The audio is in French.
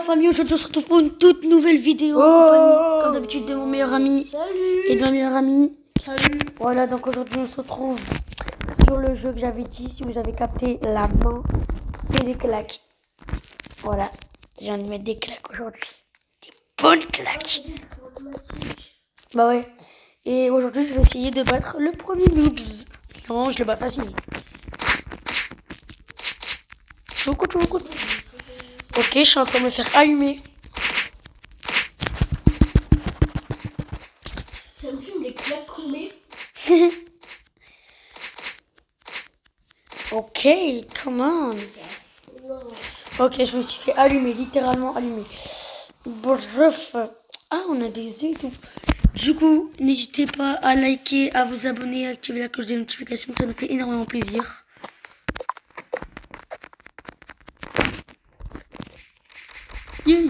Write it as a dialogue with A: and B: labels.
A: famille, aujourd'hui on se retrouve pour une toute nouvelle vidéo en compagnie, comme d'habitude, de mon meilleur ami.
B: Salut.
A: Et de ma meilleure amie.
B: Salut.
A: Voilà, donc aujourd'hui on se retrouve sur le jeu que j'avais dit, si vous avez capté, la main, c'est des claques. Voilà, j'ai envie de mettre des claques aujourd'hui. Des bonnes claques. Bah ouais. Et aujourd'hui je vais essayer de battre le premier noobs. Non, je le bats facile. Coucou. Ok, je suis en train de me faire allumer.
B: Ça me fume les claques qu'on met.
A: Ok, come on. Ok, je me suis fait allumer, littéralement allumer. Bref. Ah, on a des œufs et tout. Du coup, n'hésitez pas à liker, à vous abonner, à activer la cloche des notifications. Ça nous fait énormément plaisir. Yeah.